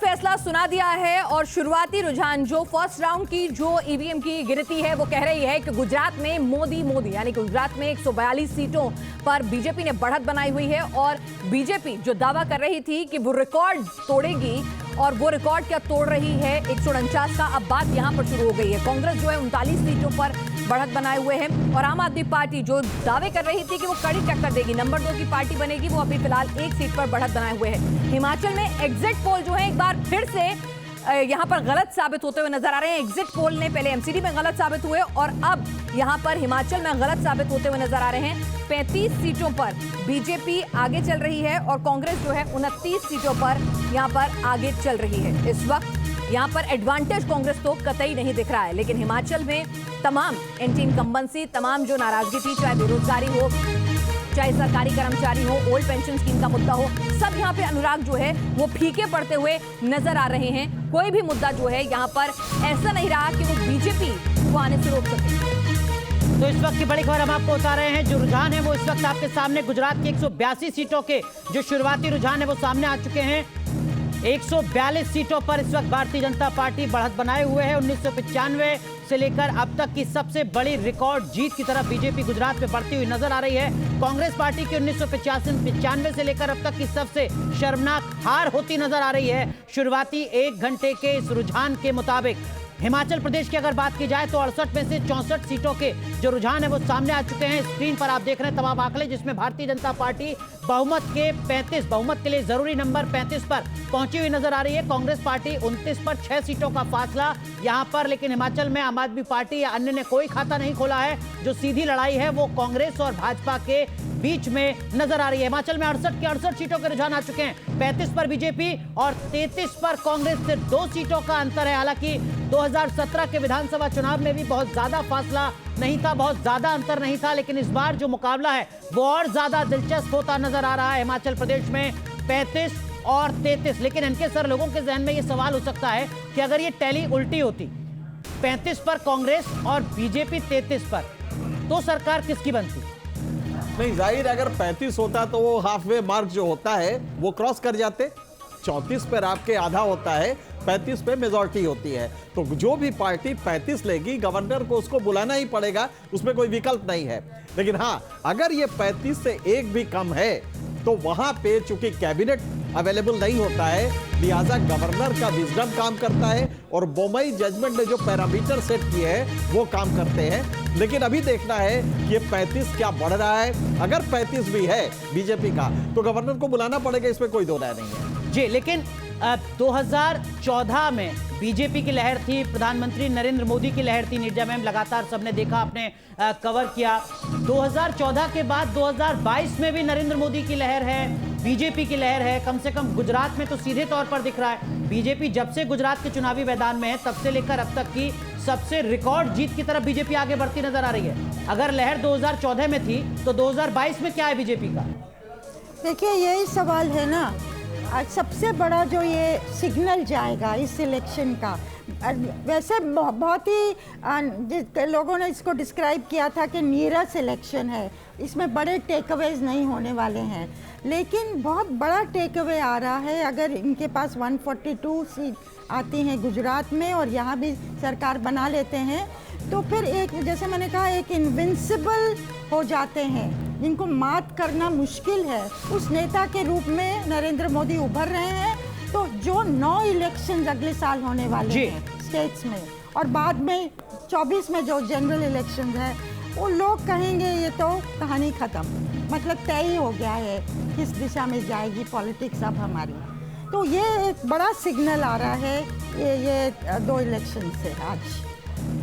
फैसला सुना दिया है और शुरुआती रुझान जो फर्स्ट राउंड की जो ईवीएम की गिनती है वो कह रही है कि गुजरात में मोदी यानी गुजरात में 142 सीटों पर बीजेपी ने बढ़त बनाई हुई है और बीजेपी जो दावा कर रही थी कि वो रिकॉर्ड तोड़ेगी और वो रिकॉर्ड क्या तोड़ रही है 149 का। अब बात यहां पर शुरू हो गई है। कांग्रेस जो है 39 सीटों पर बढ़त बनाए हुए हैं और आम आदमी पार्टी जो दावे कर रही थी कि वो कड़ी टक्कर देगी, नंबर 2 की पार्टी बनेगी, वो अभी फिलहाल 1 सीट पर बढ़त बनाए हुए हैं। हिमाचल में एग्जिट पोल जो है एक बार फिर से यहां पर गलत साबित होते हुए नजर आ रहे हैं। एग्जिट पोल ने पहले एमसीडी में गलत साबित हुए और अब यहां पर हिमाचल में गलत साबित होते हुए नजर आ रहे हैं। 35 सीटों पर बीजेपी आगे चल रही है और कांग्रेस जो है 29 सीटों पर यहां पर आगे चल रही है। इस वक्त यहां पर एडवांटेज कांग्रेस तो कतई नहीं दिख रहा है, लेकिन हिमाचल में तमाम एंटी इनकम्बेंसी, तमाम जो नाराजगी थी, चाहे बेरोजगारी हो, चाहे सरकारी कर्मचारी हो, ओल्ड पेंशन स्कीम का मुद्दा हो, सब यहाँ पे अनुराग जो है वो फीके पड़ते हुए नजर आ रहे हैं। कोई भी मुद्दा जो है यहाँ पर ऐसा नहीं रहा कि वो बीजेपी को आने से रोक सके। तो इस वक्त की बड़ी खबर हम आपको बता रहे हैं। जो रुझान है वो इस वक्त आपके सामने गुजरात की 182 सीटों के जो शुरुआती रुझान है वो सामने आ चुके हैं। 142 सीटों पर इस वक्त भारतीय जनता पार्टी बढ़त बनाए हुए है। 1995 से लेकर अब तक की सबसे बड़ी रिकॉर्ड जीत की तरफ बीजेपी गुजरात में बढ़ती हुई नजर आ रही है। कांग्रेस पार्टी की 1995 से लेकर अब तक की सबसे शर्मनाक हार होती नजर आ रही है। शुरुआती 1 घंटे के इस रुझान के मुताबिक हिमाचल प्रदेश की अगर बात की जाए तो 68 में से 64 सीटों के जो रुझान है वो सामने आ चुके हैं। स्क्रीन पर आप देख रहे हैं तमाम आंकड़े, जिसमें भारतीय जनता पार्टी बहुमत के लिए जरूरी नंबर 35 पर पहुंची हुई नजर आ रही है। कांग्रेस पार्टी 29 पर 6 सीटों का फासला यहां पर, लेकिन हिमाचल में आम आदमी पार्टी या अन्य ने कोई खाता नहीं खोला है। जो सीधी लड़ाई है वो कांग्रेस और भाजपा के बीच में नजर आ रही है। हिमाचल में 68 की 68 सीटों के रुझान आ चुके हैं। 35 पर बीजेपी और 33 पर कांग्रेस, से 2 सीटों का अंतर है। हालांकि 2017 के विधानसभा चुनाव में भी बहुत ज्यादा फासला नहीं था, बहुत ज्यादा अंतर नहीं था, लेकिन इस बार जो मुकाबला है वो और ज्यादा दिलचस्प होता नजर आ रहा है। हिमाचल प्रदेश में 35 और 33, लेकिन इनके सर लोगों के जहन में ये सवाल हो सकता है कि अगर ये टैली उल्टी होती, 35 पर कांग्रेस और बीजेपी 33 पर, तो सरकार किसकी बनती? नहीं, जाहिर अगर 35 होता तो वो हाफ वे मार्क जो होता है वो क्रॉस कर जाते। 34 पर आपके आधा होता है, 35 पे मेजॉरिटी होती है, तो जो भी पार्टी 35 लेगी गवर्नर को उसको बुलाना ही पड़ेगा, उसमें कोई विकल्प नहीं है। लेकिन हाँ, अगर ये 35 से 1 भी कम है तो वहां पे चूंकि कैबिनेट अवेलेबल नहीं होता है, लिहाजा गवर्नर का विजडम काम करता है और बोमई जजमेंट ने जो पैरामीटर सेट किए हैं वो काम करते हैं। लेकिन अभी देखना है कि ये 35 क्या बढ़ रहा है। अगर 35 भी है बीजेपी का तो गवर्नर को बुलाना पड़ेगा, इसमें कोई दो राय नहीं है जी। लेकिन 2014 में बीजेपी की लहर थी, प्रधानमंत्री नरेंद्र मोदी की लहर थी, निर्जा मैम लगातार सबने देखा, आपने कवर किया। 2014 के बाद 2022 में भी नरेंद्र मोदी की लहर है, बीजेपी की लहर है। कम से कम गुजरात में तो सीधे तौर पर दिख रहा है बीजेपी जब से गुजरात के चुनावी मैदान में है तब से लेकर अब तक की सबसे रिकॉर्ड जीत की तरफ बीजेपी आगे बढ़ती नजर आ रही है। अगर लहर 2014 में थी तो 2022 में क्या है बीजेपी का? देखिए, यही सवाल है ना। आज सबसे बड़ा जो ये सिग्नल जाएगा इस इलेक्शन का, वैसे बहुत ही लोगों ने इसको डिस्क्राइब किया था कि नीरस इलेक्शन है, इसमें बड़े टेक अवेज नहीं होने वाले हैं, लेकिन बहुत बड़ा टेक अवे आ रहा है। अगर इनके पास 142 सीट आती हैं गुजरात में और यहाँ भी सरकार बना लेते हैं तो फिर एक, जैसे मैंने कहा, एक इनविंसिबल हो जाते हैं जिनको मात करना मुश्किल है। उस नेता के रूप में नरेंद्र मोदी उभर रहे हैं। तो जो 9 इलेक्शंस अगले साल होने वाले हैं स्टेट्स में और बाद में 24 में जो जनरल इलेक्शंस है, वो लोग कहेंगे ये तो कहानी ख़त्म, मतलब तय ही हो गया है किस दिशा में जाएगी पॉलिटिक्स अब हमारी। तो ये एक बड़ा सिग्नल आ रहा है ये 2 इलेक्शन से आज।